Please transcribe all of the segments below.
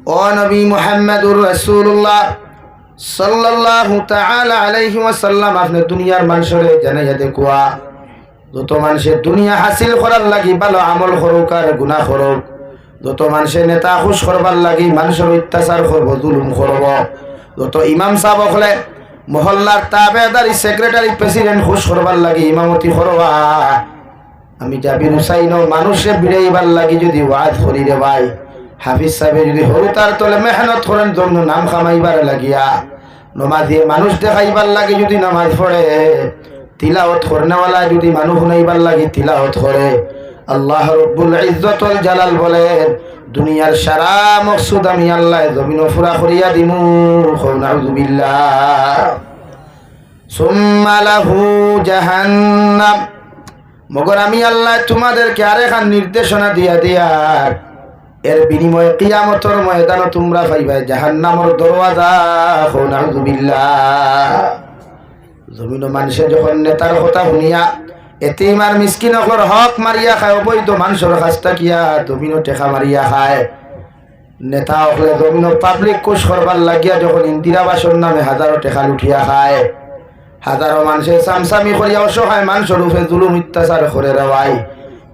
ও নবী মুহাম্মদুর রাসূলুল্লাহ সাল্লাল্লাহু তাআলা আলাইহি ওয়াসাল্লাম আপনি দুনিয়ার মানুষরে জানাইয়া দেখুয়া যত মানুষের দুনিয়া হাসিল করার লাগি ভালো আমল করুক আর গুনাহ করুক, যত মানুষের নেতা খুশ করবার লাগি মানুষের অত্যাচার করব, জুলুম করব, যত ইমাম সাহেব হলে মহল্লার তাবেদারি সেক্রেটারি প্রেসিডেন্ট খুশ করবার লাগি ইমামতি করবা, আমি জাবির হুসাইন মানুষের বিড়াইবার লাগি যদি ওয়াজ করি রে ভাই, হাফিজ সাহেব যদি হরুতার তলে মেহনত করেন জন্য নাম কামাইবার লাগিয়া, নমাজে মানুষ দেখাইবার লাগে যদি নামাজ পড়ে, তিলাওয়াত করনেওয়ালা যদি মানুষ শুনাইবার লাগে তিলাওয়াত করে, আল্লাহ রব্বুল ইজ্জতুল জালাল বলেন দুনিয়ার সারা মকসুদ আমি আল্লাহ জমিন ফুরা করিয়া দিমু। নাউযুবিল্লাহ। সুম্মা লাহু জাহান্নাম, মগর আমি আল্লাহ তোমাদেরকে আরেকখান নির্দেশনা দিয়া দিয়ার এর বিনিময়ে কিয়ামতের ময়দানে তোমরা পাইবা জাহান্নামের দরওয়াজা। নাউযুবিল্লাহ। জমিন মানুষে যখন নেতার কথা শুনিয়া এতিম আর মিসকিনকর হক মারিয়া খায়, অবৈধ মানুষের কাছ থাকিয়া জমিনও টেকা মারিয়া খায়, নেতা হলে জমিন পাবলিক কুশ করবার লাগিয়া যখন ইন্দিরাবাসর নামে হাজারো টেকা লুঠিয়া খায়, হাজারো মানুষের চামচামি করিয়া অসহায় মানুষের রূপে জুলুম অত্যাচার করে রেওয়াই,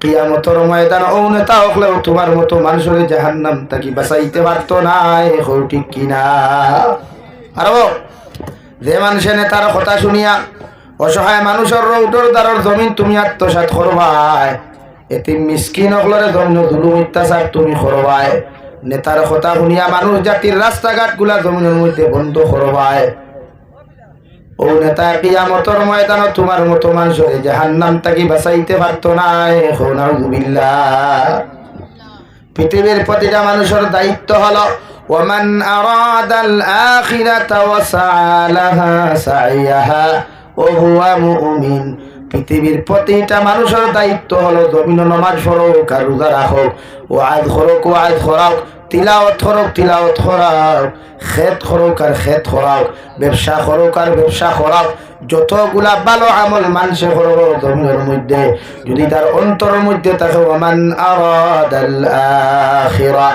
কিয়ামতের ময়দান ও নেতা হলেও তোমার মতো মানুষের জাহান্নাম তাকি বাঁচাইতে পারতো নাই। ঠিক কিনা? আর যে মানুষের নেতার কথা শুনিয়া অসহায় মানুষের রৌটর দ্বারর জমিন তুমি আত্মসাৎ করবাই, এতে মিসকিন হলরে জমিন জুলুম অত্যাচার তুমি করবাই, নেতার কথা শুনিয়া মানুষ জাতির রাস্তাঘাট গুলা জমিনের মধ্যে বন্ধ করবাই, ও নেতা কিয়ামতের ময়দানে তোমার মতো মানুষের জাহান্নাম তাকি বাঁচাইতে পারতো নাই। নাউযুবিল্লাহ। পৃথিবীর প্রতিটা মানুষের দায়িত্ব হলো ওয়ামান আরাদাল আখিরাতা ওয়া সাআ লাহা সাইয়াহা ওয়া হুয়া মুমিন, পৃথিবীর প্রতিটা মানুষের দায়িত্ব হলো জমিন নামাজ পড়ুক আর রোজা রাখুক, ওয়াজ করুক ওয়াজ করাক, তিলাওয়াত করুক তিলাওয়াত করাক, খেত করুক আর খেত করাক, ব্যবসা করুক আর ব্যবসা করাক, যতগুলা ভালো আমল মানুষে করব জমিনের মধ্যে যদি তার অন্তরের মধ্যে থাকে ওয়ামান আরাদাল আখিরা,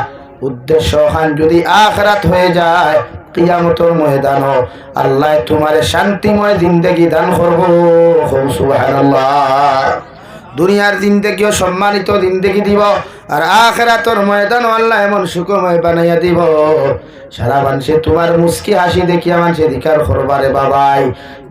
উদ্দেশ্য খান যদি আখিরাত হয়ে যায়, কিয়ামতের ময়দানে আল্লাহ তোমারে শান্তিময় জিন্দেগি দান করব। সুবহানাল্লাহ। দুনিয়ার জিন্দেগিও সম্মানিত জিন্দেগি দিব আর আখিরাতের ময়দানে আল্লাহ এমন সুখময় বানাইয়া দিব, সারা মানুষে তোমার মুস্কি হাসি দেখিয়া মানুষে ধিকার করবারে বাবাই।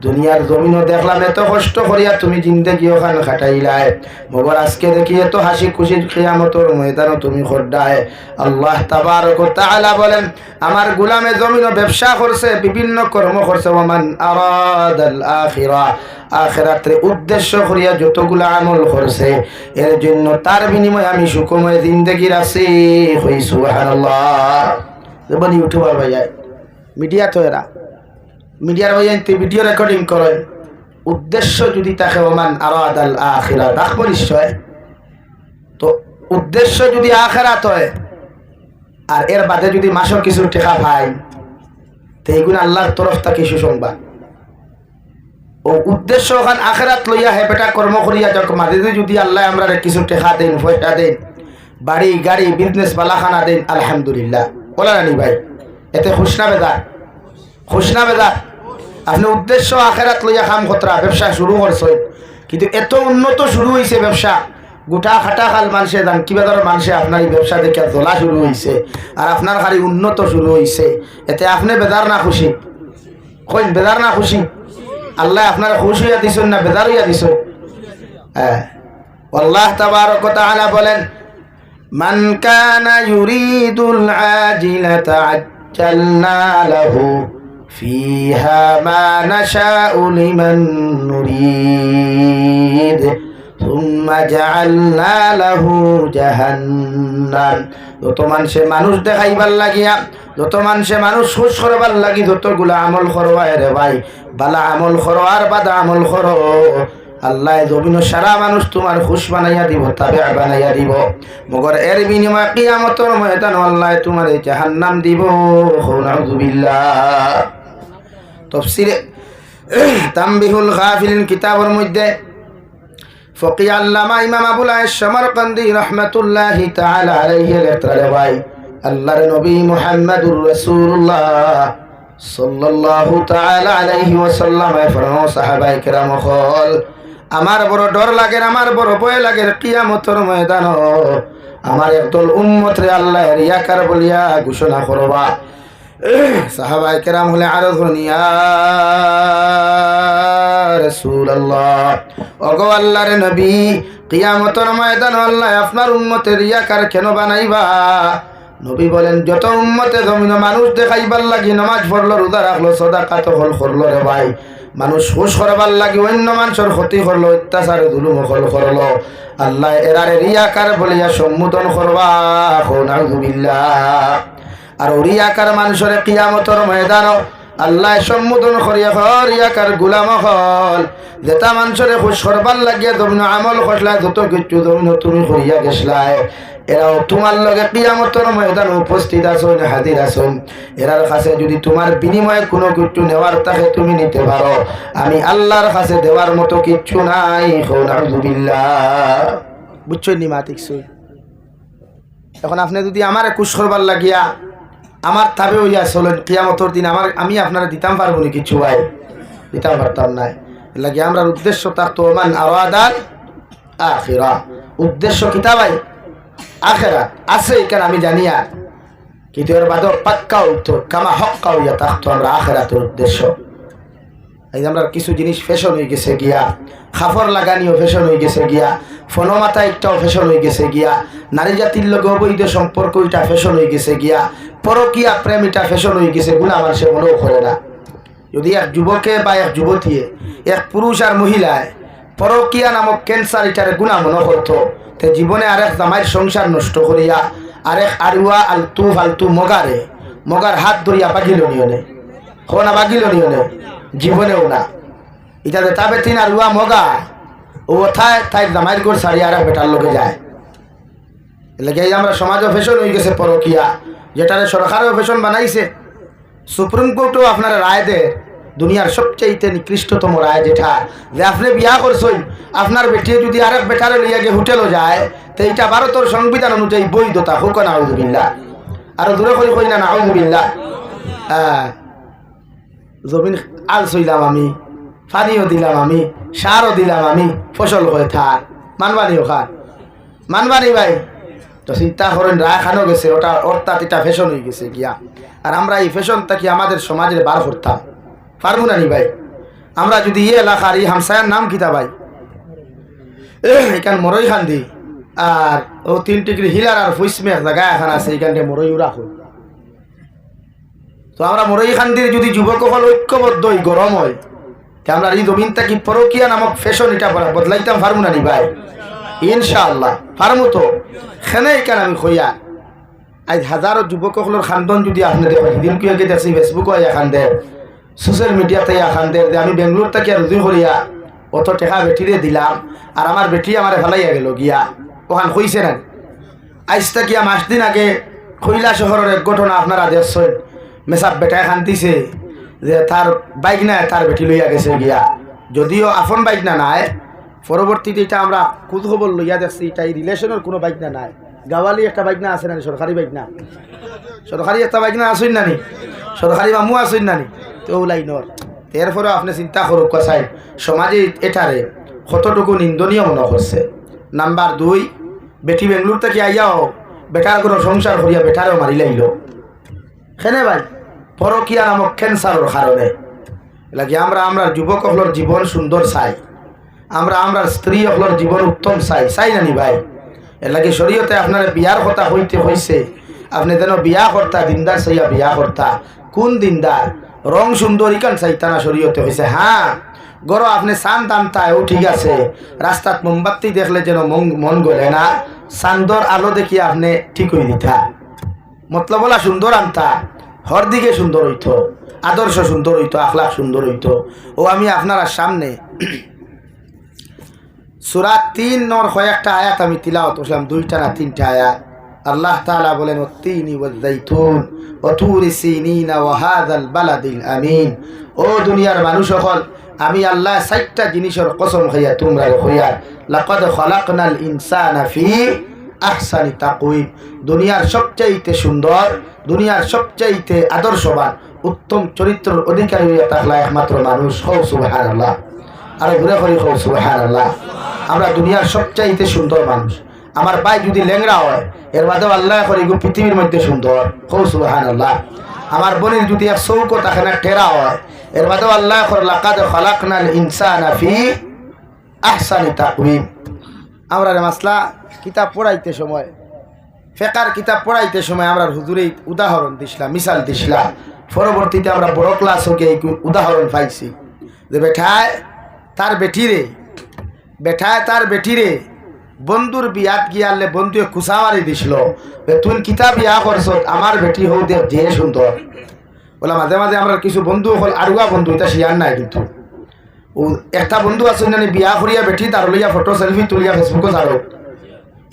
দুনিয়ার জমিনও দেখলাম এত কষ্ট করিয়া তুমি জিন্দেগি ওখানে খাটাইলাই, মগর আজকে দেখি এত হাসি খুশি কিয়ামতের ময়দানে তুমি খোদ্দায়। আল্লাহ তাবারক ওয়া তাআলা বলেন আমার গোলামে জমিনও ব্যবসা করছে, বিভিন্ন কর্ম করছে, ওমান আরাদাল আখিরা, আখিরাতের উদ্দেশ্য করিয়া যতগুলা আমল করছে এর জন্য তার বিনিময়ে আমি সুখময় জিন্দেগি রাখছি। সুবহানাল্লাহ। যেমন ইউটিউবার ভাইয়া মিডিয়া তো এরা মিডিয়ার ভাইয়া ভিডিও রেকর্ডিং করে, উদ্দেশ্য যদি তাকে ওমান আরাদাল আখিরা রাখবো নিশ্চয়, তো উদ্দেশ্য যদি আখিরাত হয় আর এর বাদে যদি মাসের কিছু টাকা পাই তো এইগুলো আল্লাহর তরফ থেকে সুসংবাদ। ও উদ্দেশ্য ওখান আখিরাত লইয়া হে বেটা কর্ম করিয়া যাক, মাঝে যদি আল্লাহ আমরা কিছু টাকা দেন পয়সা দেন বাড়ি গাড়ি বিজনেস বালাখানা দেন আলহামদুলিল্লাহ, বলা রানি ভাই এতে খুশ না বেজার? খুশ না বেজার? আপনি উদ্দেশ্য আখিরাত লইয়া কাম খতরা ব্যবসা শুরু করছেন, কিন্তু এত উন্নত শুরু হয়েছে ব্যবসা, গোটা খাটা খাল মানুষে যান কিবা ধর মানুষে আপনার এই ব্যবসা দেখে জ্বলা শুরু হয়েছে আর আপনার খালি উন্নত শুরু হয়েছে, এতে আপনি বেজার না খুশি? কইন বেজার না খুশি? আল্লাহ আপনার খুশ হইয়া দিছেন না বেজার হইয়া দিছেন? হ্যাঁ। আল্লাহ তাবারক ওয়া তাআলা বলেন মান কানা ইউরিদুল আজিলাতা আজ্জালনা লাহু ফিহা মা নাশাউ লিমান নুরিদ সুম্মা জাআলনা লাহু জাহান্নাম। যত মানুষে মানুষ দেখাইবার লাগিয়া, যত মানুষে মানুষ খুশ করবার লাগি যতগুলা আমল করবা রে ভাই, বালা আমল করো আর বাদা আমল করো, আল্লাহ জমিন সারা মানুষ তোমার খুশ বানাইয়া দিব, তাবে বানাইয়া দিব, মগর এর বিনিময়ে কিয়ামতের ময়দানে আল্লাহ তোমার জাহান্নাম দিব। নাউযুবিল্লাহ। তাফসীরে তানবীহুল গাফিলিন কিতাবের মধ্যে ফকিহ আল্লামা ইমাম আবুল আয়েশ সামারকান্দি রাহমাতুল্লাহি তাআলা আলাইহি লেখা ভাই আল্লাহর নবী মুহাম্মদুর রাসূলুল্লাহ সাল্লাল্লাহু তাআলা আলাইহি ওয়াসাল্লাম ফরমাও সাহাবায়ে কেরাম হল আমার বড় ডর লাগে আমার বড় ভয় লাগে কিয়ামতের ময়দান আমার একদল উম্মত রে আল্লাহ রিয়াকার বলিয়া ঘোষণা করবা সাহাবায়ে কেরাম হলে আরো ধনিয়া রাসূলুল্লাহ ওগো আল্লাহর নবী কিয়ামতের ময়দান আল্লাহ আপনার উম্মতের রিয়াকার কেন বানাইবা নবী বলেন যত উম্মতে জমিন মানুষ দেখাইবার লাগি নামাজ পড়লো রোজা রাখলো সাদাকাত হল করলো রে ভাই মানুষ খুশ করবার লাগি অন্য মানুষের ক্ষতি করলো অত্যাচার জুলুম হল করলো আল্লাহ এরারে রিয়াকার বলিয়া সম্বোধন করবা নাউযুবিল্লাহ আর রিয়াকার মানুষের কিয়ামতের ময়দান আল্লাহ সম্বোধন করিয়া রিয়াকার গোলাম হল যেটা মানুষের খুশ করবার লাগিয়া জমিন আমল করলা যত কিছু জমিন তুমি করিয়া গেছলাই এরাও তোমার লগে কিয়ামতের ময়দান উপস্থিত আছেন হাজির আছেন এরার কাছে যদি তোমার বিনিময়ে কোনো কিছু নেওয়ার থাকে তুমি নিতে পারো আমি আল্লাহর কাছে দেওয়ার মতো কিছু নাই নাউযুবিল্লাহ বুঝছেন নি মাতিকছই এখন আপনি যদি আমারে খুশ করবার লাগিয়া আমার তাবে হইয়া চলেন কিয়ামতের দিন আমি আপনারা দিতাম পারবো নি কিছু ভাই দিতাম পারতাম নাই লাগে আমরা উদ্দেশ্য থাকতো মান আরাদাল আখিরা উদ্দেশ্য কিতা ভাই আখিরাত আছে এখানে আমি জানি আর কিন্তু এর বাদে পাক্কা উত্তর কামা হক্কা হইয়া থাকতো আমরা আখিরাতের উদ্দেশ্য এই যে আমরা কিছু জিনিস ফ্যাশন হয়ে গেছে গিয়া খাফর লাগানিও ফ্যাশন হয়ে গেছে গিয়া ফোনমাতা একটাও ফ্যাশন হয়ে গেছে গিয়া নারী জাতির লগে অবৈধ সম্পর্ক এটা ফ্যাশন হয়ে গেছে গিয়া পরকিয়া প্রেম এটা ফ্যাশন হয়ে গেছে গুণা মানুষে মনেও করে না যদি এক যুবকে বা এক যুবতীয়ে এক পুরুষ আর মহিলায় পরকিয়া নামক ক্যান্সার এটারে গুণা মনে করতো তে জীবনে আরেক জামাইয়ের সংসার নষ্ট করিয়া আরেক আড়ুয়া আলতু ফালতু মগার হাত ধরিয়া বাগিল নিয়নে না বাগিল নিয়নে জীবনেও না এটাতে তাবে তিন আড়ুয়া মগা ও থায় তাই জামাইয়ের গোর সারি আর বেটার লোকে যায় এলাকা আমরা সমাজও ফ্যাশন হয়ে গেছে পরকিয়া যেটারে সরকারও ফ্যাশন বানাইছে সুপ্রিম কোর্টও আপনার রায় দেয় দুনিয়ার সবচেয়ে নিকৃষ্টতম রায় যেটা যে আপনি বিয়া করছেন আপনার বেটিয়ে যদি আরেক বেটারে লইয়া গিয়ে হোটেলও যায় তো এইটা ভারতের সংবিধান অনুযায়ী বৈধতা হোক না আউযুবিল্লাহ আরো দূরে করে কই না আউযুবিল্লাহ জমিন আল ছইলাম আমি পানিও দিলাম আমি সারও দিলাম আমি ফসল হয়ে থাক মানবানিও খান মানবানি ভাই তো চিন্তা করেন রায় খানো গেছে ওটা অর্থাৎ এটা ফ্যাশন হয়ে গেছে গিয়া আর আমরা এই ফ্যাশনটা কি আমাদের সমাজের বার করতাম পারবো না নি ভাই আমরা যদি এই এলাকার এই হামসায়ার নাম কিতা ভাই এখান মরই খান দি আর ও 3 ডিগ্রি হিলার আর ফুইসমের জায়গা এখন আছে এখানটা মরইও রাখো তো আমরা মরই খান দিয়ে যদি যুবক হল ঐক্যবদ্ধ হই গরম হয় তা আমরা এই জমিনটা কি পরকিয়া নামক ফ্যাশন এটা বদলাইতাম পারবো না নি ভাই ইনশাআল্লাহ পারবো তো খেনে এখানে আমি খইয়া আজ হাজারো যুবক হলোর খান্দন যদি আপনি দেখেন দিন কি আগে দেখছি ফেসবুক এখান দেয় সোশ্যাল মিডিয়াতে এখান দেয় আমি বেঙ্গলোর থেকে রুজু করিয়া অত টেকা বেটিরে দিলাম আর আমার বেটি আমার ফেলাইয়া গেল গিয়া ওখান কইছে না আজ থেকে 5 দিন আগে খৈলা শহরের এক ঘটনা আপনারা দেখছেন মেসাব বেটা এখান দিছে যে তার বাইক নাই তার বেটি লইয়া গেছে গিয়া যদিও আপন বাইক না নাই পরবর্তীতে এটা আমরা খোঁজ খবর লইয়া দেখছি এটা এই রিলেশনের কোনো বাইক না নাই গাওয়ালি একটা বাইক না আছে না সরকারি বাইক না সরকারি একটা বাইক না আসুন নানি সরকারি মামু আসুন নানি তো লাইনর এরপরেও আপনি চিন্তা করুক চাই সমাজে এটারে কতটুকু নিন্দনীয় মনে করছে নাম্বার 2 বেটি বেঙ্গলোর থেকে আইয়াও বেটার কোনো সংসার করিয়া বেটারেও মারি লাইল কেনে ভাই পরকিয়া নামক ক্যান্সারের কারণে লাগে আমরা যুবক হলোর জীবন সুন্দর চাই আমরা স্ত্রী হলোর জীবন উত্তম চাই নানি ভাই এর লাগে শরীয়তে আপনার বিয়ার কথা হইতে হয়েছে আপনি যেন বিয়া করতা দিনদার চাইয়া বিয়া করতা কোন দিনদার রং সুন্দর ইকান চাইতা না শরীয়তে হয়েছে হ্যাঁ গরো আপনি চান টানতায় ও ঠিক আছে রাস্তাত মোমবাতি দেখলে যেন মন গলে না চান্দর আলো দেখি আপনি ঠিক হয়ে দিতা মতলব বলা সুন্দর আনতা হর দিকে সুন্দর হইতো আদর্শ সুন্দর হইতো আখলাক সুন্দর হইতো ও আমি আপনার সামনে সূরা 3 কয়েকটা আয়াত আমি তিলাওয়াত করলাম 2টা না 3টা আয়াত আল্লাহ তাআলা বলেন ওয়াত-তিনি ওয়াজ-যাইতুন ওয়া তুরি সিনিনা ওয়া হাযাল বালাদিল আমিন ও দুনিয়ার মানুষ সকল আমি আল্লাহ 6টা জিনিসের কসম খাইয়া তোমরা কইয়া লাকাদ খালাকনাল ইনসানা ফি আহসানি তাকওয়িম, দুনিয়ার সবচাইতে সুন্দর, দুনিয়ার সবচাইতে আদর্শবান, উত্তম চরিত্রের অধিকারী হইয়া থাকলা একমাত্র মানুষ। হও সুবহানাল্লাহ। আর ঘুরে করি হও সুবহানাল্লাহ। আমরা দুনিয়ার সবচাইতে সুন্দর মানুষ। আমার ভাই যদি ল্যাংড়া হয়, এর বাদেও আল্লাহ করি পৃথিবীর মধ্যে সুন্দর। হও সুবহানাল্লাহ। আমার বোনের যদি এক চৌকো থাকে না টেরা হয়, এর বাদেও আল্লাহ করে লাকাদ খালাকনাল ইনসানা ফি আহসানি তাকওয়িম। আমরা মাসলা কিতাব পড়াইতে সময়, ফেকার কিতাব পড়াইতে সময় আমরা হুজুরেই উদাহরণ দিছিলাম, মিসাল দিছিলাম। পরবর্তীতে আমরা বড় ক্লাস হোকে এই উদাহরণ পাইছি যে বেঠায় তার বেটিরে বন্ধুর বিয়াত গিয়ালে বন্ধুয়ে কুসা মারি দিছিল, তুই কিতাব বিয়া করছ, আমার বেটি হৌ দেখ যে সুন্দর। বলে মাঝে মাঝে আমরা কিছু বন্ধু হল আড়ুয়া বন্ধু, এটা শিয়ার নাই, কিন্তু ও একটা বন্ধু আছে জানি বিয়া করিয়া বেটি তার লইয়া ফটো সেলফি তুলিয়া ফেসবুকে ছাড়ো,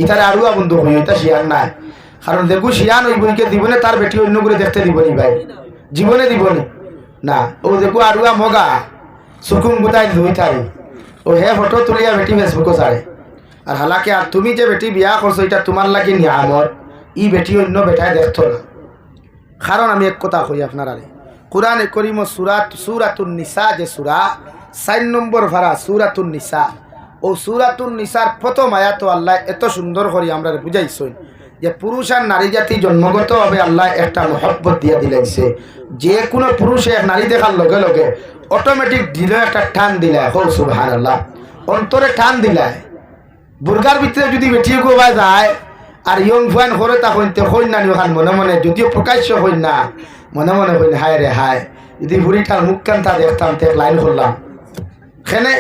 ইতারে আড়ুয়া বন্ধু হই, এটা শিয়ার নাই। কারণ দেখু শিয়ান ওই বইকে দিবনে তার বেটি অন্য করে দেখতে দিবনি ভাই, জীবনে দিবনি না। ও দেখু আড়ুয়া মগা সুকুম গুতাই ধুই থাই, ও হে ফটো তুলিয়া বেটি ফেসবুকে ছাড়ে। আর হালাকে আর তুমি যে বেটি বিয়া করছো এটা তোমার লাগে নিয়ামত, ই বেটি অন্য বেটায় দেখতো না। কারণ আমি এক কথা কই আপনারা, কুরআনে করিম সূরাতুন নিসা যে সূরা 4 নম্বর ভাড়া সূরাতুন নিসা, ও সূরাতুন নিসার প্রথম আয়াত আল্লাহ এত সুন্দর করে আমরা বুঝাইছেন যে পুরুষ আর নারী জাতি জন্মগতভাবে আল্লাহ একটা মহব্বত দিয়া দিলাইছে। যে কোনো পুরুষে এক নারী দেখার লগে লগে অটোমেটিক দিল একটা টান দিলায়। হো সুবহানাল্লাহ। অন্তরে টান দিলায়। বুর্গার ভিতরে যদি বেটিয়ে গোবা যায় আর ইয়ং ফুয়ান করে তা হইতে হইন না ওখান মনে মনে, যদিও প্রকাশ্য হইন না, মনে মনে হইন হায় রে হায়, যদি বুড়িটার মুখ কান্তা দেখতাম তে লাইন করলাম। সেনে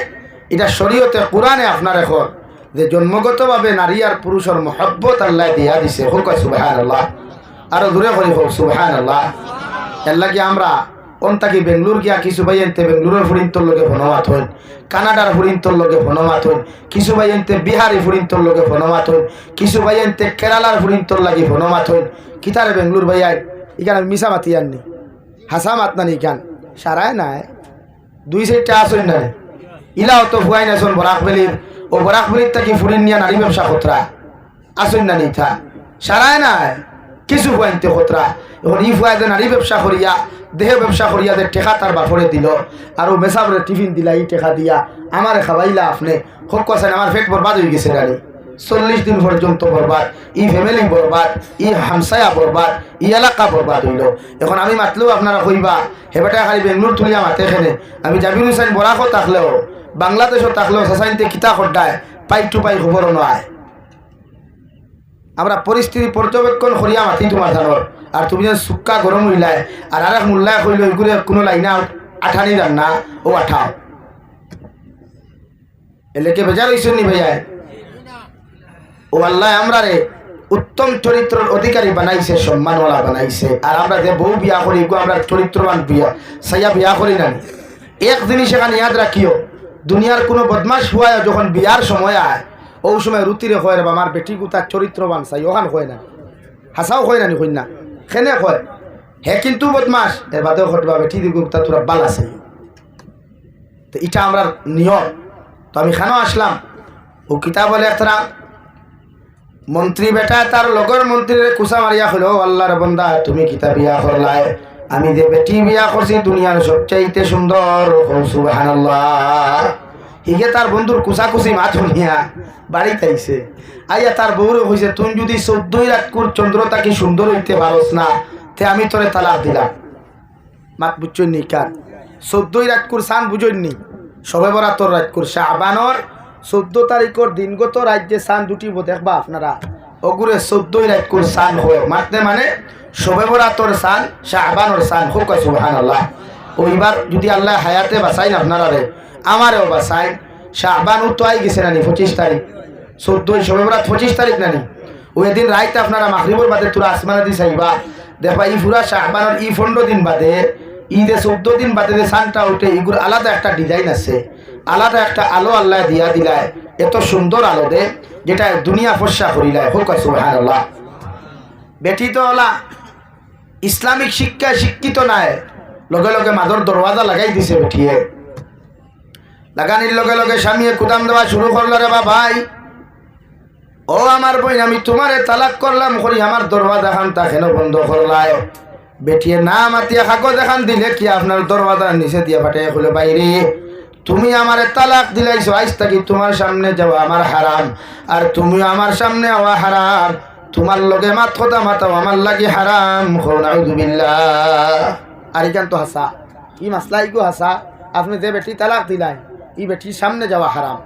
এটা শরীয়তে কোরআনে আপনার এখন যে জন্মগতভাবে নারী আর পুরুষের মহব্বত আল্লাহ দিয়া দিছে। হোক সুবহানাল্লাহ। আরো দূরে করি হোক সুবহানাল্লাহ। এর লাগে আমরা অন্তাকি বেঙ্গলোর গিয়া কিছু ভাই এনতে বেঙ্গলোরের ফুরিন্তর লগে ফনমাত হইন, কানাডার ফুরিন্তর লগে ফনমাত হইন, কিছু ভাই এনতে বিহারি ফুরিন্তর লগে ফনমাত হইন, কিছু ভাই এনতে কেরালার ফুরিন্তর লাগি ফনমাত হইন। কিতারে বেঙ্গলোর ভাই আই ইখান মিশা মাতি আননি, হাসা মাত নানি ইখান সারায় নাই, 2-4টা আসইন না ইলাও তো ভুয়াই নাচন বরাকবেলির, ও বরাকবেলির তাকি ফুরিন নিয়া নারী ব্যবসা খতরা আসইন না নিথা সারায় নাই, কিছু ভুয়াইনতে খতরা। এখন ই ভুয়াই নারী ব্যবসা করিয়া দেহে ব্যবসা করিয়া যে টেকা তার বাপরে দিল, আর ও মেসাবরে টিফিন দিলা ই টেকা দিয়া আমারে খাবাইলা আপনি হোক কাছেন, আমার পেট বরবাদ হয়ে গেছে গাড়ি 40 দিন পর্যন্ত বরবাদ, ই ফ্যামিলি বরবাদ, ই হামসায়া বরবাদ, ই এলাকা বরবাদ হইল। এখন আমি মাতলেও আপনারা কইবা হেবেটা খালি বেঙ্গলোর তুলিয়া মাতে খেনে, আমি জাবির হুসাইন বরাকও থাকলেও বাংলাদেশও থাকলেও সাসাইনতে কিতা খড্ডায় পাই টু পাই খবরও নয়। আমরা পরিস্থিতি পর্যবেক্ষণ করিয়া মাতি তোমার ধানর, আর তুমি যেন সুক্কা গরম হইলায় আর আরেক মূল্যায় কইল ওইগুলো কোনো লাইনা আঠানি রান্না ও আঠাও এলেকে বেজার হইছেন নি ভাইয়া। ও আল্লাহ আমরা রে উত্তম চরিত্রের অধিকারী বানাইছে, সম্মানওয়ালা বানাইছে। আর আমরা যে বউ বিয়া করি গো আমরা চরিত্রবান বিয়া সাইয়া বিয়া করি না। এক জিনিস এখানে ইয়াদ রাখিও, দুনিয়ার কোনো বদমাস হুয়ায় যখন বিয়ার সময় আয় ও সময় রুতিরে হয় রে আমার বেটি গুতার চরিত্রবান চাই, ওখান হয় না, হাসাও হয় না নি কই না খেনে কয় হে কিন্তু বদমাস, এর বাদেও ঘটবা বেটি দিগুতা তোরা বাল আছে। তো এটা আমরা নিয়ম। তো আমি খানো আসলাম, ও কিতাব বলে একটা মন্ত্রী বেটা তার লগর মন্ত্রীর কুসা মারিয়া হলো, আল্লাহর বন্দা তুমি কিতা বিয়া করলাই, আমি যে বেটি বিয়া করছি দুনিয়ার সবচাইতে সুন্দর। সুবহানাল্লাহ। হিগে তার বন্ধুর কুসাকুসি মাছ শুনিয়া বাড়িতে আইছে, আইয়া তার বউরে কইছে তুমি যদি 14 রাতকুর চন্দ্র তাকে সুন্দর হইতে পারস না তে আমি তোরে তালাক দিলাম। মাত বুঝছই নি কার 14 রাতকুর সান বুঝইনি, সবে বরাতর রাতকুর শাবানর 14 তারিখর দিনগত রাজ্যে সান দুটি দেখবা আপনারা, ওগুরে 14 রাতকুর সান হয় মারতে মানে সবে বরাতর সান শাবানর সান। হোক সুবহানাল্লাহ। ওইবার যদি আল্লাহ হায়াতে বাঁচাইন আপনারা রে আমারেও বাঁচাইন, শাবান তো আই গেছে নানি 25 তারিখ, 14 সবে বরাত 25 তারিখ নানি। ওই দিন রাইতে আপনারা মাগরিবর বাদে তোরা আসমানে দি চাইবা দেখবা ই পুরা শাবানর ই 15 দিন বাদে ঈদে 14 দিন বাদে যে সানটা উঠে এগুলো আলাদা একটা ডিজাইন আছে, আলাদা একটা আলো আল্লাহ দিয়া দিলায়, এত সুন্দর আলো দে যেটা দুনিয়া ফর্সা করিলায়। হোক সুবহানাল্লাহ। বেটি তো হলা ইসলামিক শিক্ষায় শিক্ষিত নাই, লগে লগে মাদর দরওয়াজা লাগাই দিছে বেটিয়ে, লাগানির লগে লগে স্বামীয়ে কুদাম দেওয়া শুরু করলো রে বা ভাই ও আমার বোন, আমি তোমারে তালাক করলাম করি আমার দরওয়াজা খান তা কেন বন্ধ করলাই? বেটিয়ে না মাতিয়া কাগজ এখান দিলে কি আপনার দরওয়াজার নিচে দিয়ে ফাটে খুলে বাইরে? তুমি আমারে তালাক দিলাইছো, আজ থাকি তোমার সামনে যাওয়া আমার হারাম, আর তুমি আমার সামনে হওয়া হারাম। তোমার লগে মাত কথা মাতাও আমার লাগে হারাম। নাউযুবিল্লাহ। আর এখান তো হাসা ই মাসলা ইগো হাসা। আপনি যে বেটি তালাক দিলাই, ই বেটির সামনে যাওয়া হারাম।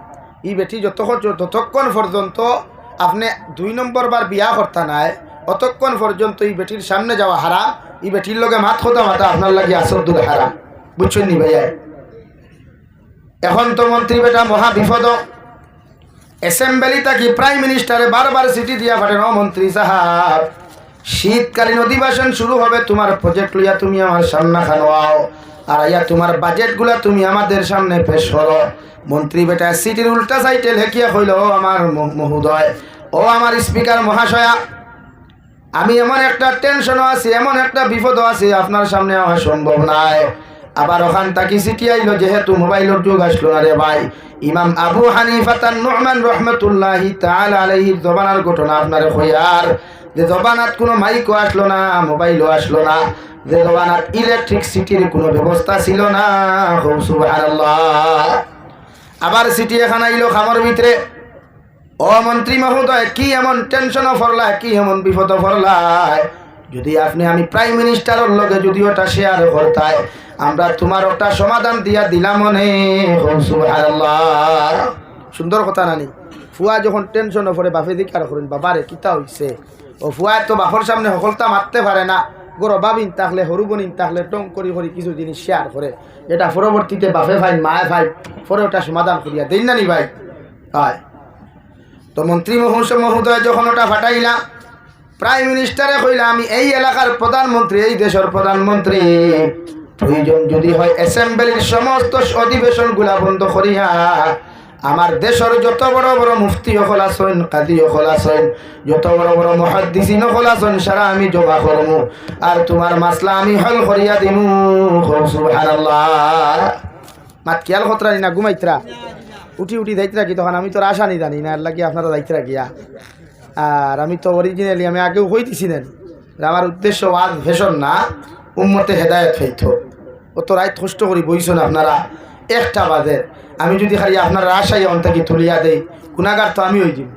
ই বেটি যতক্ষণ পর্যন্ত আপনি 2 নম্বর বার বিয়া করতে নাই, অতক্ষণ পর্যন্ত এই বেটির সামনে যাওয়া হারাম। এই বেটির লগে মাত কথা মাতা আপনার লাগে আসদ্দুল হারাম। বুঝছেন নি ভাইয়া? এখন তো মন্ত্রী বেটা মহা বিপদ। অ্যাসেম্বলি থাকি প্রাইম মিনিস্টারে বারবার চিঠি দিয়া পাঠেন, ও মন্ত্রী সাহাব, শীতকালীন অধিবেশন শুরু হবে, তোমার প্রজেক্ট লইয়া তুমি আমার সামনে খানোয়াও, আর ইয়া তোমার বাজেটগুলা তুমি আমাদের সামনে পেশ করো। মন্ত্রী বেটা সিটির উল্টা সাইডে লেখিয়া কইল, ও আমার মহোদয়, ও আমার স্পিকার মহাশয়া, আমি এমন একটা টেনশনও আছি, এমন একটা বিপদও আছে, আপনার সামনে আমার সম্ভব নাই। আবার ওখান তাকি চিঠি আইলো, যেহেতু মোবাইলের যুগ আসলো না রে ভাই, ইমাম আবু হানিফা তান নুমান রহমতুল্লাহি তাআলা আলাইহির জবানার ঘটনা আপনারে কইয়ার, যে জবানাত কোনো মাইকও আসলো না, মোবাইলও আসলো না, যে জবানাত ইলেকট্রিসিটির কোনো ব্যবস্থা ছিল না। সুবহানাল্লাহ। আবার চিঠি এখান আইলো খামর ভিতরে, ও মন্ত্রী মহোদয়, কি এমন টেনশনও পড়লা, কি এমন বিপদ পড়লাই? যদি আপনি আমি প্রাইম মিনিস্টারের লগে যদি ওটা শেয়ার করতাই, আমরা তোমার ওটা সমাধান দিয়া দিলাম মনে। সুবহানাল্লাহ। সুন্দর কথা নানি? ফুয়া যখন টেনশনও পড়ে বাপে দিকে আর করেন, বাবারে কিতা হইছে? ও ফুয়া তো বাপর সামনে সকলতা মারতে পারে না, গরো বাবিন থাকলে হরু বনিন থাকলে টং করি করি কিছু জিনিস শেয়ার করে, এটা পরবর্তীতে বাপে ভাই মায়ে ভাই পরে ওটা সমাধান করিয়া দেন না নি ভাই? হয়। তো মন্ত্রী মহোদয় যখন ওটা ফাটাইলাম, প্রাইম মিনিস্টারে কইলা, আমি এই এলাকার প্রধানমন্ত্রী, এই দেশের প্রধানমন্ত্রী, প্রয়োজন যদি হয় অ্যাসেম্বলির সমস্ত অধিবেশনগুলা বন্ধ করিয়া আমার দেশের যত বড় বড় মুফতি হল আছেন, কাজী হল আছেন, যত বড় বড় মুহাদ্দিসিন হল আছেন, সারা আমি জমা করমু, আর তোমার মাসলা আমি হল করিয়া দিমু। সুবহানাল্লাহ। মাত খেয়াল খতরা না ঘুমাইতরা, উঠি উঠি যাইতরা কি? তখন আমি তোর আশা নি জানি না, আর লাগি আপনারা যাইতরা গিয়া। আর আমি তো অরিজিনালি আমি আগেও কইতেছি না, আমার উদ্দেশ্য ওয়াজ ভেষণ না, উম্মতে হেদায়েত হইতো। ও তো রাত কষ্ট করি বইছেন আপনারা 1টা বাজে, আমি যদি খালি আপনারা আশাই অন্তাকে তুলিয়া দেই, গুণাগার তো আমি হই যাব।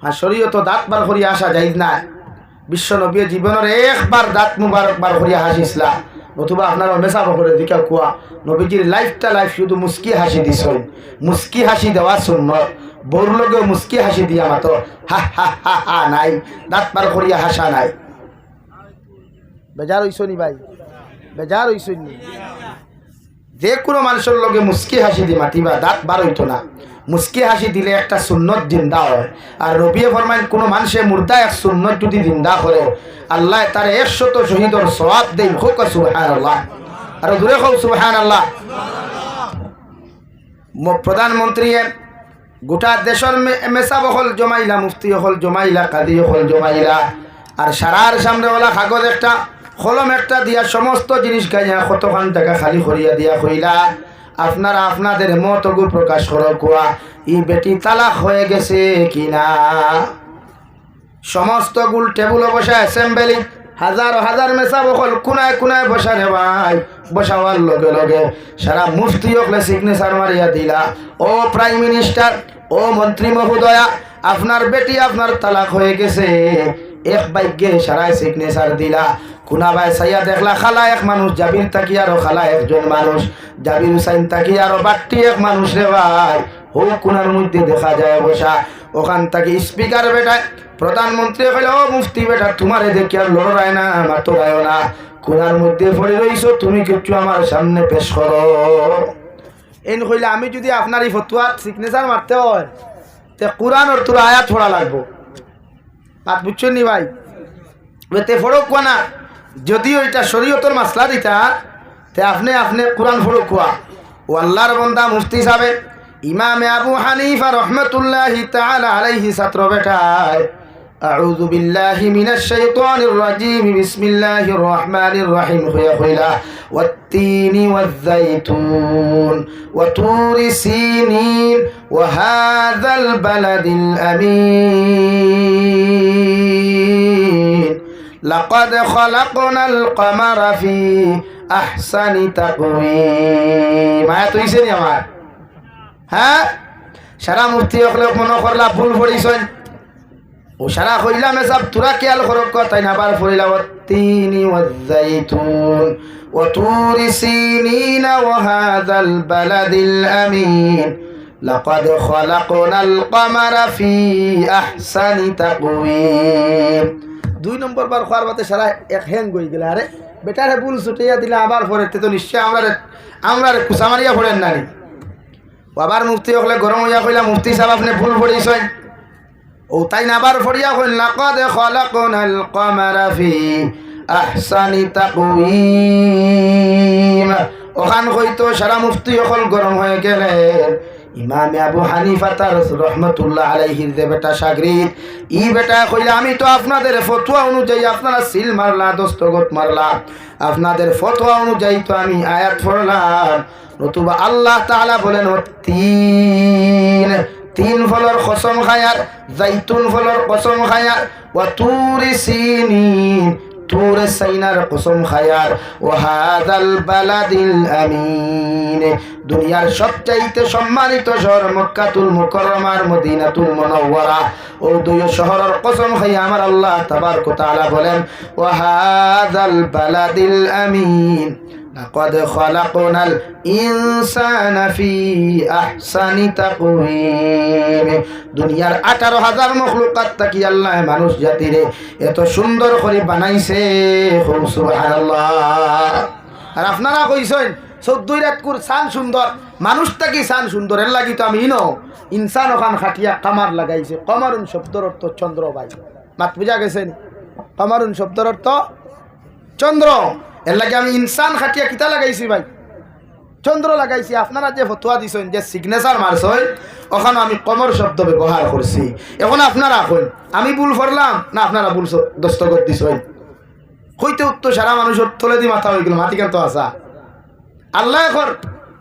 আর শরীয় তো দাঁত বার করিয়া আসা যাই না। বিশ্ব নবী জীবনের একবার দাঁত মুবারক বার করিয়া হাসিছিলা, নতুবা আপনারা মেসা বকরে দিকা কুয়া নবীজির লাইফটা লাইফ শুধু মুস্কি হাসি দিছেন। মুস্কি হাসি দেওয়া সুন্নত, বউর লগে মুস্কি হাসি দিয়া মাতো হা হা হা হা নাই, দাঁত বার করিয়া হাসা নাই। বেজার হইছ নি ভাই? বেজার হইছ নি? যে কোনো মানুষের লগে মুস্কি হাসি দি মাতিবা, দাঁত বার হইতো না। মুস্কি হাসি দিলে একটা সুন্নত জিন্দা হয়। আর রবিয়ে ফরমাইন কোনো মানুষে মুর্দা এক সুন্নত যদি জিন্দা করে, আল্লাহ তার 100 শহীদর সওয়াব দেই। হোক সুবহানাল্লাহ। আর দূরে হোক সুবহানাল্লাহ। প্রধানমন্ত্রী গোটা দেশের মেসা বহল জমাইলা, মুফতি হল জমাইলা, কাজী হল জমাইলা, আর সারার সামনে ওলা কাগজ একটা কলম একটা দিয়া সমস্ত জিনিস গাইয়া কতখান টাকা খালি করিয়া দিয়া কইলা, আপনারা আপনাদের মতগু প্রকাশ করো কুয়া ই বেটি তালাক হয়ে গেছে কিনা। সমস্ত গুল টেবুল বসা অ্যাসেম্বলি, হাজার হাজার মেসা বকল কোনায় কোনায় বসা রে ভাই। বসাবার লগে লগে সারা মুফতি হকলে সিগনেচার মারিয়া দিলা, ও প্রাইম মিনিস্টার, ও মন্ত্রী মহোদয়া, আপনার বেটি আপনার তালাক হয়ে গেছে। এক বাইকে সারায় সিগনেচার দিলা। কুনাবাই সাইয়া দেখলা খালা এক মানুষ, জাবির তাকি আরো খালা একজন মানুষ, জাবির হুসাইন তাকি আরো বাট্টি এক মানুষ রে ভাই। হো কুনার মধ্যে দেখা যায় বসা। ওখান থেকে স্পিকার বেটায় প্রধানমন্ত্রী কইল, ও মুফতি বেটা, তোমারে দেখি আর লড়ায় না, মাতরায় না, কুনার মধ্যে পড়ে রইছো, তুমি কিছু আমার সামনে পেশ করো। এন কইলে আমি যদি আপনার এই ফতুয়া সিগনেচার মারতে হয়, তে কোরআনের তোর আয়াত পড়া লাগবো। আর বুঝছেন নি ভাই? তে ফড়ক কোয়া না, যদিও এটা শরীয়তের মাসলা দিতা, তে আপনি কোরআন ফড়ক কোয়া। ও আল্লাহর বন্দা মুফতি সাহেব ইমামে আবু হানিফা রহমতুল্লাহি তাআলা আলাইহি ছাত্র বেটায় أعوذ بالله من الشيطان الرجيم بسم الله الرحمن الرحيم خيا والتين والزيتون وطور سينين وهذا البلد الأمين لقد خلقنا القمر في أحسن تقويم ما تيسين يا مار ها সারা মুফতি হলে মনে করলা ভুল পড়িছন ও সারা কইলাম সব তোরা খেয়াল করক তাই না বার পড়িলা ওয়াতিনি ওয়াজাইতুন ওয়া তুরি সিনিন ওয়া হাযাল বালাদিল আমিন লাকাদ খালাকনাল কমারা ফি আহসানি তাকওয়িম। 2 নম্বর বার খাওয়ার বাতে সারা এক হ্যাং গই গেল। আরে বেটারে ভুল ছুটিয়া দিলা আবার পড়ে তো নিশ্চয় আমরা কুসামারিয়া পড়েন না নি। আবার মুফতি হলে গরম হইয়া কইলা মুফতি সাহেব আপনি ভুল পড়িছেন ও তাই না আবার পড়িয়া কইল লাকাদ খালাকনাল কমারা ফি আহসানি তাকওয়িম। ওখান হইতো সারা মুফতি হল গরম হয়ে গেলেন। ইমাম আবু হানিফা তার রহমতুল্লাহ আলাইহির যে বেটা শাগরিদ ই বেটা কইলা আমি তো আপনাদের ফতোয়া অনুযায়ী আপনারা সিল মারলা দস্তখত মারলা আপনাদের ফতোয়া অনুযায়ী তো আমি আয়াত পড়লাম নতুবা আল্লাহ তাআলা বলেন তিন ফলর কসম খায়ার জাইতুন ফলর কসম খায়ার ওয়া তুরি সিনিন তুর সাইনার কসম খায়ার ওয়া হাযাল বালাদিল আমিন। দুনিয়ার সবচাইতে সম্মানিত শহর মক্কাতুল মুকাররমার মদিনাতুল মুনাওয়ারা ও দুই শহরের কসম খাইয়া আমার আল্লাহ তাবারক ওয়া তাআলা বলেন ওয়া হাযাল বালাদিল আমিন লাকাদ খালাকনাল ইনসানা ফি আহসানি তাকওয়িম। দুনিয়ার 18,000 মখলুকাত থাকি আল্লাহ মানুষ জাতিরে এত সুন্দর করে বানাইছে সুবহানাল্লাহ। আর আপনারা কইছেন 14 রাত কুর সান সুন্দর মানুষ থাকি সান সুন্দর এর লাগি তো আমি ইনসান ওখান খাটিয়া কামার লাগাইছে। কমারুন শব্দের অর্থ চন্দ্র ভাই মাত বুঝা গেছেন। কমারুন শব্দের অর্থ চন্দ্র এর লাগে আমি ইনসান খাটিয়া কিতা লাগাইছি ভাই চন্দ্র লাগাইছি। আপনারা যে ফতোয়া দিছেন যে সিগনেচার মারছেন ওখানে আমি কমর শব্দ ব্যবহার করছি। এখন আপনারা কইন আমি ভুল করলাম না আপনারা ভুল দস্তখত দিছেন কইতে উত্তর সারা মানুষের তলে দি মাথা হয়ে গেল মাটি কেন তো আসা আল্লাহ এখন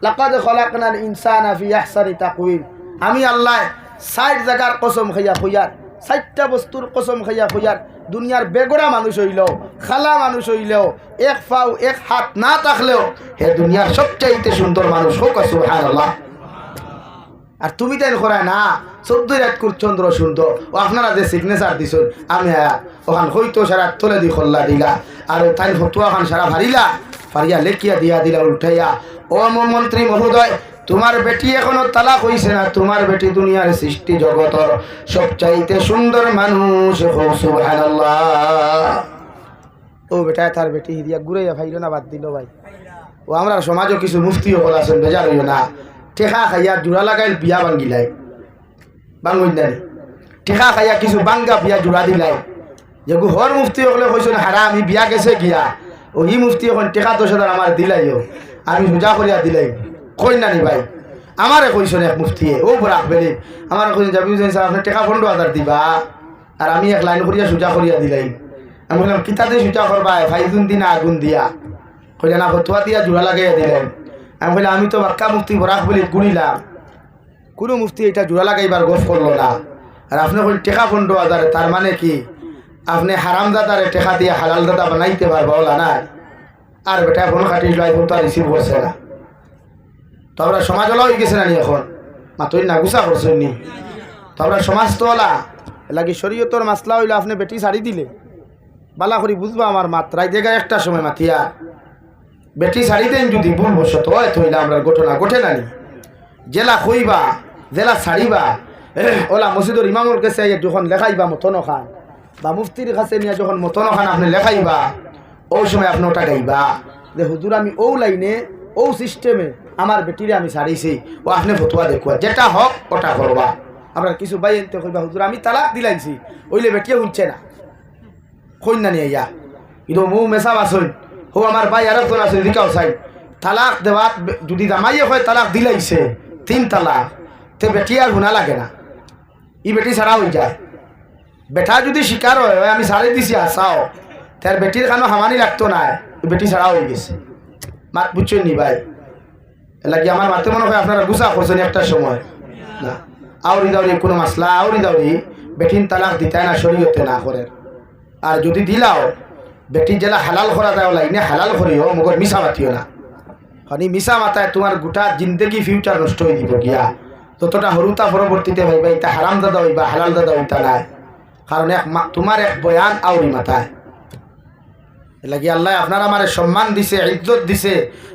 লাকাদ খালাকনাল ইনসানা ফি আহসানি তাকওয়িম। আমি আল্লাহ 60 জায়গার কসম খাইয়া কইয়ার 60টা বস্তুর কসম খাইয়া কইয়ার দুনিয়ার বেগড়া মানুষ হইলেও খালা মানুষ হইলেও এক পাও এক হাত না থাকলেও হে দুনিয়ার সবচাইতে সুন্দর মানুষ হোক সুবহানাল্লাহ। আর তুমি তাই করায় না 14 রাত কুর চন্দ্র সুন্দর ও আপনারা যে সিগনেচার দিছেন আমি ওখান হইতো সারা তলে দি খোল্লা দিলা আর তাই ফতুয়া খান সারা ভারিলা ফারিয়া লেখিয়া দিয়া দিলা উঠাইয়া ও মন্ত্রী মহোদয় তোমার বেটি এখনো তালাক হইছে না তোমার বেটি দুনিয়ার সৃষ্টি জগতের সবচাইতে সুন্দর মানুষ সুবহানাল্লাহ। ও বেটা তার বেটি হিরিয়া ঘুরাইয়া ভাইল না বাদ দিল ভাই। ও আমরা সমাজও কিছু মুফতিও বলা আছেন বেজার হইও না ঠেকা খাইয়া জোড়া লাগাইল বিয়া ভাঙ্গিলাই বাঙ্গিনারি ঠেকা খাইয়া কিছু বাঙ্গা বিয়া জোড়া দিলাই যে হর মুফতি হলে কইছেন হারা আমি বিয়া গেছে গিয়া ও ই মুফতি এখন টেকা 10,000 আমার দিলাইও আমি সোজা করিয়া দিলাই কই না নি ভাই আমারে কইছেন এক মুফতিয়ে ও বরাক বেলে আমার কইছেন যাবি স্যার আপনি টাকা 15,000 দিবা আর আমি এক লাইন করিয়া সোজা করিয়া দিলাই। আমি বললাম কিতাতে সোজা করবা ভাই দিন আগুন দিয়া কইলা না ফতোয়া দিয়া জোড়া লাগাইয়া দিলেন। আমি বললাম আমি তো বাক্কা মুফতি বরাক বেলে গুড়িলাম কোনো মুফতি এটা জোড়া লাগাইবার গফ করলো না আর আপনি কই টাকা 15,000 তার মানে কি আপনি হারামদাদারে টেকা দিয়ে হালাল দাদা বানাইতে পারবা ওলা না আর বেটা ফোন কাটি লাই ফোন তো রিসিভ করছে না তো আমরা সমাজ ওলা হয়ে গেছে না নি এখন মাতই না গুছা করছেন নি তো আমরা সমাজ তো ওলা লাগি শরীয়তর মাসলা হইলো আপনি বেটি ছাড়ি দিলে বালা করি বুঝবা আমার মাত্রায় জায়গা একটা সময় মাতিয়া বেটি ছাড়ি দেন যদি ভুল বসত হয় তৈলে আমরা ঘটনা ঘটে না নি জেলা কইবা জেলা ছাড়িবা ওলা মসজিদর ইমামর কাছে যখন লেখাইবা মতন খান বা মুফতির কাছে নিয়ে যখন মতন খান আপনি লেখাইবা ও সময় আপনি ওটা গাইবা যে হুজুর আমি ও লাইনে ও সিস্টেমে আমার বেটিরে আমি ছাড়িছি ও আপনি ফতুয়া দেখুয়া যেটা হোক ওটা করবা। আমরা কিছু বাই এনতে কইবা হুজুর আমি তালাক দিলাইছি ওইলে বেটিয়ে শুনছে না কই না নিয়ে ইয়া কিন্তু মৌ মেশা বাসই হো আমার ভাই আর একজন আছে দিকাও চাই তালাক দেওয়া যদি জামাইয়ে হয় তালাক দিলাইছে 3 তালাক তে বেটি আর গুণা লাগে না ই বেটি ছাড়া হয়ে যায় বেটা যদি শিকার হয় আমি ছাড়ি দিছি আসাও তার বেটির খানো হামানি লাগতো না, বেটি ছাড়া হয়ে গেছে। মাত বুঝছেন নি ভাই? এলাকি আমার মাতে মনে হয় আপনারা গুছা করছেন একটা সময় না। আউরি দাউরি কোনো মাসলা আউরি দাউরি বেটিন তালাক দিতায় না, শরীয়তে না করে। আর যদি দিলাও বেটি জেলা হালাল করা দেওয়া লাইনে হালাল করিও, মগর মিশা মাতিও না। কারণ মিশা মাথায় তোমার গোটা জিন্দগি ফিউচার নষ্ট হয়ে দিব গিয়া। ততটা হরুতা পরবর্তীতে ভাইবা এটা হারাম দাদা হইবা হালাল দাদা হইতা নাই, কারণ তোমার এক বয়ান আউরি মাথায়। এলাকি আল্লাহ আপনার আমার সম্মান দিছে, ইজ্জত দিছে,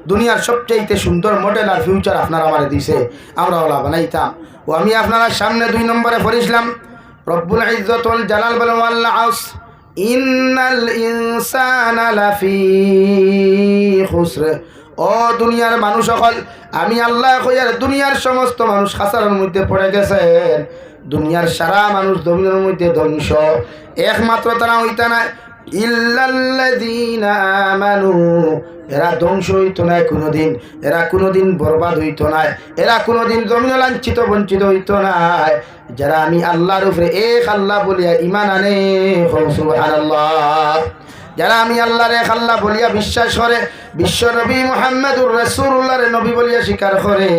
দুনিয়ার সবচেয়ে সুন্দর মডেল আর ফিউচার আপনার আমার দিছে, আমরা ওলা বানাইতাম। ও আমি আপনার সামনে 2 নম্বরে পড়িছিলাম রব্বুল ইজ্জত ওয়াল জালাল বলেন ওয়াল আসর ইন্নাল ইনসানা লাফি খুসর। ও দুনিয়ার মানুষ সকল, আমি আল্লাহ কইয়ার দুনিয়ার সমস্ত মানুষ খাসারের মধ্যে পড়ে গেছেন। দুনিয়ার সারা মানুষ জমিনের মধ্যে ধ্বংস, একমাত্র তারা হইতা না ইল্লাল্লাযীনা আমানু। এরা ধ্বংস হইতো না কোনোদিন, এরা কোনোদিন বরবাদ হইতো না, এরা কোনোদিন জমিন লাঞ্ছিত বঞ্চিত হইতো না, যারা আমি আল্লাহর উপরে এক আল্লাহ বলিয়া ঈমান আনে। সুবহানাল্লাহ। যারা আমি আল্লাহর এক আল্লাহ বলিয়া বিশ্বাস করে, বিশ্ব নবী মুহাম্মদুর রাসূলুল্লাহর নবী বলিয়া স্বীকার করে,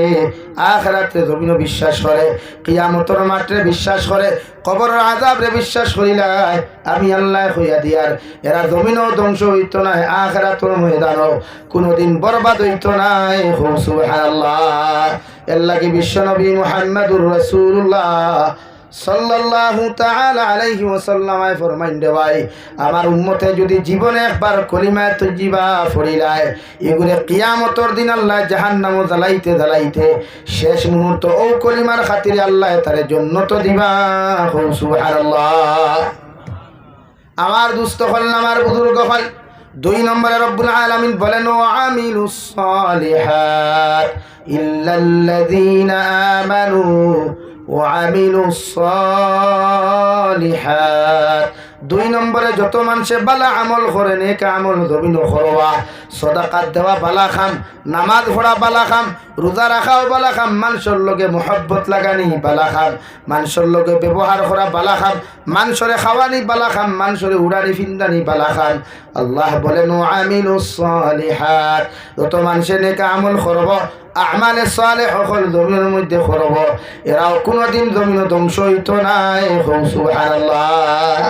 আখিরাতে জমিনও বিশ্বাস করে, কিয়ামতের মাঠে বিশ্বাস করে, কবরের আযাবরে বিশ্বাস করিলাই আমি আল্লাহ কইয়া দিয়ার এরা জমিনও ধ্বংস হইতো না, আখিরাতের ময়দানও কোনোদিন বরবাদ হইতো না। সুবহানাল্লাহ। এর লাগি বিশ্ব নবী মুহাম্মদুর রাসূলুল্লাহ সাল্লাল্লাহু তাআলা আলাইহি ওয়াসাল্লাম ফরমাইন দে ভাই, আমার উম্মতে যদি জীবনে একবার কলিমা তজ্জিবা পড়িলায়, এগুলো কিয়ামতের দিন আল্লাহ জাহান্নাম জ্বালাইতে জ্বালাইতে শেষ মুহূর্ত ও কলিমার খাতিরে আল্লাহ তারে জান্নাত দিবা। সুবহানাল্লাহ। আমার দুস্থ হল, আমার বুজুর্গ হল, 2 নম্বরে রব্বুল আলামিন বলেন ওয়া আমিলুস সালিহাত ইল্লাল্লাযীনা আমানু وعملوا الصالحات। 2 নম্বরে যত মানুষে বালা আমল করে, নেক আমল জমিন করবা, সদাকাত দেওয়া বালা খাম, নামাজ পড়া বালা খাম, রোজা রাখাও বালা খাম, মানুষের লগে মোহব্বত লাগানি বালা খাম, মানুষের লগে ব্যবহার করা বালা খাম, মানুষরে খাওয়ানি বালা খাম, মানুষরে উড়ানি ফিন্দানি বালা খাম। আল্লাহ বলেন আমিলুস সালিহাত, যত মানুষে নেক আমল করব, আমালে সালেহ হল জমিনের মধ্যে করব, এরাও কোনোদিন জমিন ধ্বংস হইতো নাই। সুবহানাল্লাহ।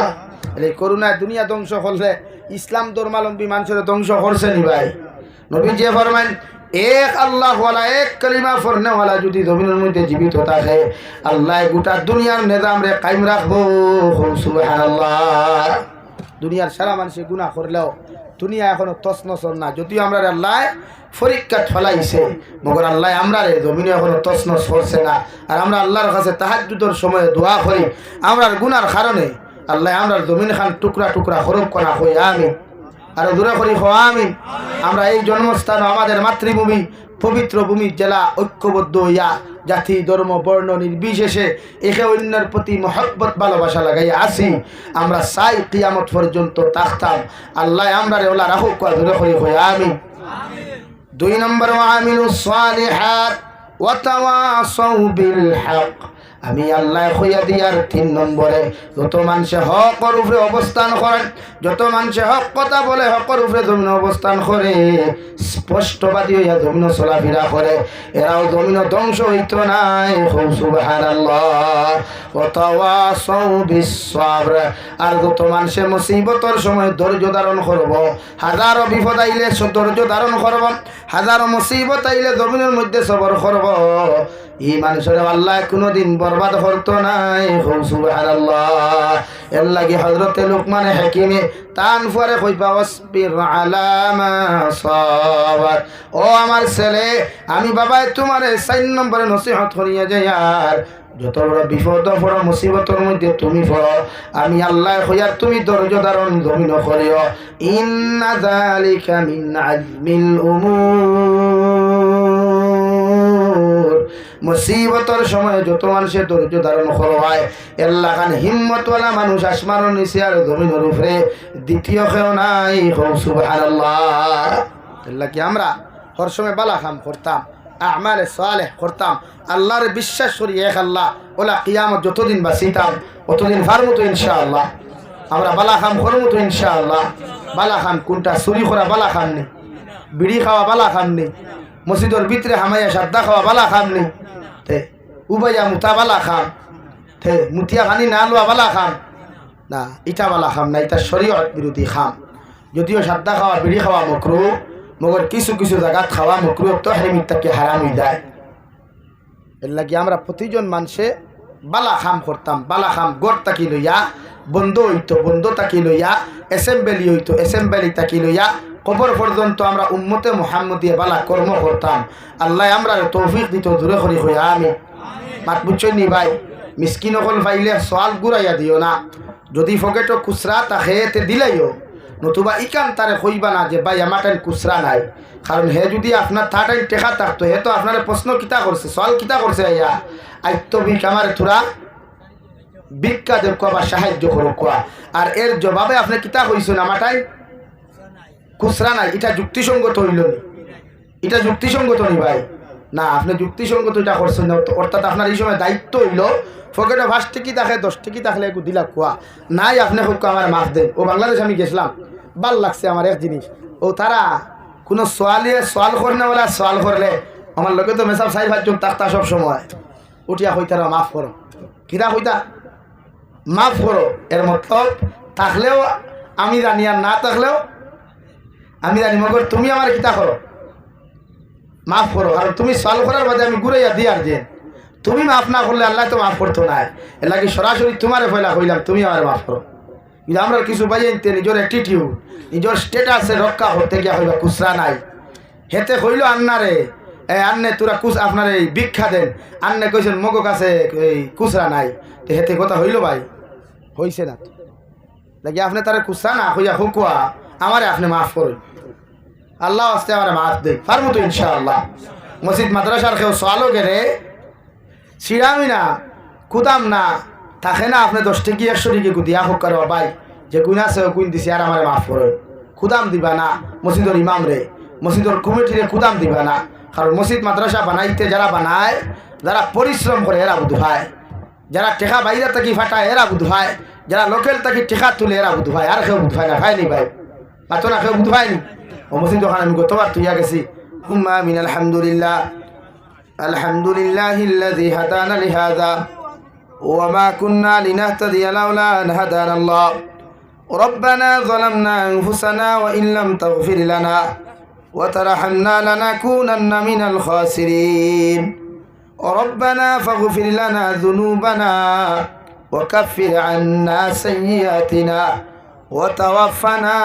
এই করুণা দুনিয়া ধ্বংস করলে ইসলাম ধর্মাবলম্বী মানুষের ধ্বংস করছে নি ভাই? নবী যে ফরমান এক আল্লাহ ওয়ালা এক কালিমা ফরনেওয়ালা যদি জমিনের মধ্যে জীবিত থাকে, আল্লাহ গোটা দুনিয়ার নিজাম রে কায়েম রাখবো। সুবহানাল্লাহ। দুনিয়ার সারা মানুষে গুনাহ করলেও দুনিয়া এখনো তছনছর না, যদিও আমরা আল্লাহ পরীক্ষা ফলাইছে, মগর আল্লাহ আমরা রে জমিনে এখনো তছনছ করছে না। আর আমরা আল্লাহর কাছে তাহাজ্জুদের সময়ে দোয়া করি, আমরার গুনার কারণে আল্লাহ আমরার জমিন খান টুকরা টুকরা হরফ করা হই আমিন। আর দূরে করি হো আমিন। আমরা এই জন্মস্থান আমাদের মাতৃভূমি পবিত্র ভূমি জেলা ঐক্যবদ্ধ হইয়া জাতি ধর্ম বর্ণ নির্বিশেষে একে অন্যের প্রতি মহব্বত ভালোবাসা লাগাই আসি। আমরা চাই কিয়ামত পর্যন্ত থাকতাম। আল্লাহ আমরা রে ওলা রাখুক, দূরে করি হই আমিন। 2 নম্বর আমিলুস সালিহাত ওয়া তাওয়াসাউ বিল হক। আমি আল্লাহ কইয়া দিয়ার 3 নম্বরে যত মানুষে হকর উপরে অবস্থান করেন, যত মানুষে হক কথা বলে, হকর উপরে জমিন অবস্থান করে, স্পষ্টবাদী হইয়া জমিন চলাফেরা করে, এরাও জমিন ধ্বংস হইত নাই। সুবহানাল্লাহ। ওয়া তাওয়াসাউ বিস সাবর। আর যত মানুষে মুসিবতর সময় ধৈর্য ধারণ করব, হাজারো বিপদ আইলে ধৈর্য ধারণ করব, হাজারো মুসিবত আইলে জমিনের মধ্যে সবর করব, এই মানুষের আল্লাহ কোনোদিন বরবাদ করতো নাই। সুবহানাল্লাহ। এর লাগি হযরতে লুকমান হাকিমে তান ফুয়ারে কইবা ওয়াসবির আলা মা সাবার। ও আমার ছেলে, আমি বাবা তোমারে 4 নম্বরে নসিহত করিয়া যাই, আর যত বড় বিপদ বড় মুসিবতের মধ্যে তুমি পড়ো, আমি আল্লাহ কইয়ার তুমি ধৈর্য ধারণ জমিন করিও। ইন্না যালিকা মিন আজমিল উমুর। মুসিবতের সময় যত মানুষের ধৈর্য ধারণ করবায়, আল্লাহ খান হিম্মতওয়ালা মানুষ আসমানের নিচে আর জমিনের উপরে দ্বিতীয় কেউ নাই। সুবহানাল্লাহ। আল্লাহ কি আমরা হর সময় বালা কাম করতাম, আমালে সালেহ করতাম, আল্লাহর বিশ্বাস করি এক আল্লাহ, ওলা কিয়ামত যতদিন বাঁচিতাম অতদিন ফারমু তো ইনশাআল্লাহ আমরা বালা খাম করমু তো ইনশাআল্লাহ। বালা খাম কোনটা? চুরি করা বালা খাম নি, বিড়ি খাওয়া বালা খাম নি, মসজিদের ভিতরে হামাইয়া সাদ্দা খাওয়া বালা খাম নি, তে উবাইয়া মুতা বালা খাম, তে মুতিয়া পানি না লোয়া বালা খাম না, ইটা বালা খাম না, এটা শরীয়ত বিরোধী খাম। যদিও সাদ্দা খাওয়া বিড়ি খাওয়া মকরু, মগর কিছু কিছু জায়গাত খাওয়া মকরু তো হেমিত তাকে হারাম হয়ে যায়। এর লাগে আমরা প্রতিজন মানুষে বালা খাম করতাম। বালা খাম গড় তাকি লইয়া, বন্ধ হইতো বন্ধ তাকি লইয়া, এসেম্বলি হইতো এসেম্বলি তাকি লইয়া, কবর পর্যন্ত আমরা উম্মতে মুহাম্মদিয়ে বালা কর্ম করতাম। আল্লাহ আমরা তৌফিক দিত দূরে করি হইয়া আমি মাত বুঝছই নি ভাই। মিসকিন হল পাইলে সোয়াল ঘুরাইয়া দিও না। যদি ফকেটও খুচরা তাকে এতে দিলাইও, নতুবা ইকান তারে কইবা না যে ভাই আমার টাইম খুচরা নাই। কারণ হে যদি আপনার থা টাইম টেকা থাকতো, হে তো আপনার প্রশ্ন কিতা করছে, সোয়াল কিতা করছে, ইয়া আইত্য বিক আমার থোড়া ভিক্ষা দেব কোয়া বা সাহায্য করো কোয়া। আর এর জবাবে আপনি কিতা কইছেন আমার টাইম খুচরা নাই, এটা যুক্তিসঙ্গত হইল নি? এটা যুক্তিসঙ্গত নি ভাই? না, আপনি যুক্তিসঙ্গত এটা করছেন না। অর্থাৎ আপনার এই সময় দায়িত্ব হইল ফকেটে 5 টিকি থাকে 10 টিকি থাকলে একটু দিলা কোয়া নাই, আপনি হোক আমার মাফ দেন। ও বাংলাদেশ আমি গেছিলাম, ভাল লাগছে আমার এক জিনিস, ও তারা কোনো সোয়াল করে না, বলে সোয়াল করলে আমার লোকে তো মেসাব 4-5 জন তাক্তা সব সময় উঠিয়া হইতারা মাফ করো, কিরা হইতা মাফ করো। এর মতলব থাকলেও আমি জানি আর না থাকলেও আমি জানি, মগর তুমি আমার কিতা করো, মাফ করো। আর তুমি সোয়াল করার বাদে আমি ঘুরাইয়া দিই আর যে তুমি মাফ না করলে আল্লাহ তো মাফ করতো না। এর লাগে সরাসরি তোমারে ফয়লা কইলাম তুমি আমার মাফ করো। কিন্তু আমরা কিছু বাইতে নিজের অ্যাটিটিউড নিজের স্টেটাসে রক্ষা করতে গিয়া হইবা খুচরা নাই। হেতে কইল আন্নারে আন্নে তোরা আপনার এই ভিক্ষা দেন, আন্নে কইছেন মগো কাছে এই খুচরা নাই, তো হেতে কথা হইল ভাই? হইছে না তো লাগে আপনি তারা খুচরা না হইয়া হুকুয়া আমারে আপনি মাফ করুন। আল্লাহ আস্তে আমার মাফ দেয় পারবো তো ইনশাআল্লাহ। মসজিদ মাদ্রাসার কেউ সোয়ালো গেলে ছিড়ামি না কুদাম না থাকে না, আপনি 10 টিকি 100 টিকি দিয়া হোক করো ভাই, যে গুণ আছে গুণ দিছি আর আমার মাফ করুন। খুদাম দিবা না মসজিদের ইমাম রে, মসজিদের কমিটিরে খুদাম দিবা না। কারণ মসজিদ মাদ্রাসা বানাইতে যারা বানায়, যারা পরিশ্রম করে এরা বুধ হয়, যারা টেকা বাইরে থাকি ফাটায় এরা বুধ হয়, যারা লোকেল থাকি টেকা তুলে এরা বুধ হয়, আর কেউ বুধ হয় না, ভাইনি ভাই পাতো না, কেউ বুধ হয়নি। ও মসজিদ ওখানে আমি গতবার তুইয়া গেছি। হুম্মা আমিন। আলহামদুলিল্লাহ আলহামদুলিল্লাহিল্লাযী হাদানা লিহাযা ওয়া মা কুন্না লিনাহতাদিয়া লাউলা আন হাদানা আল্লাহ রব্বানা যালামনা আনফুসানা ওয়া ইন লাম তাগফির লানা ওয়া তারহামনা লানাকুনান্না মিনাল খাসিরিন রব্বানা ফাগফির লানা যুনুবানা ওয়া কাফির আন্না সাইয়্যাতিনা ওয়া তাওয়াফানা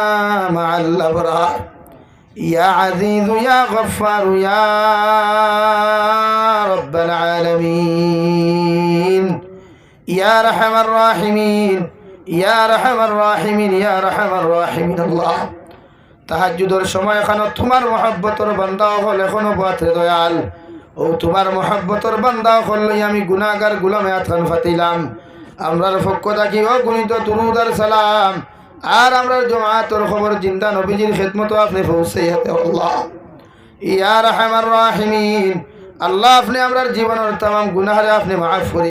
মা'আল আবরার يا عزيز يا غفار يا رب العالمين يا رحم الراحمين يا رحم الراحمين يا رحم الراحمين الله তাহাজ্জুদের সময় এখনো তোমার মহব্বতের বান্দা হল, এখনো বাতে দয়াল ও তোমার মহব্বতের বান্দা হল। আমি গুনাহগার গোলামে আতখান ফাতিলাম, আমরার পক্ষ থাকি অগণিত দুরূদ আর সালাম আর আমরা জমাতের খবর জিন্দা নবীজির খিদমত আপনি পৌঁছাইয়া দেন আল্লাহ ইয়া রাহমার রাহিমিন। আল্লাহ আপনি আমরার জীবনের तमाम গুনাহরে আপনি মাফ করে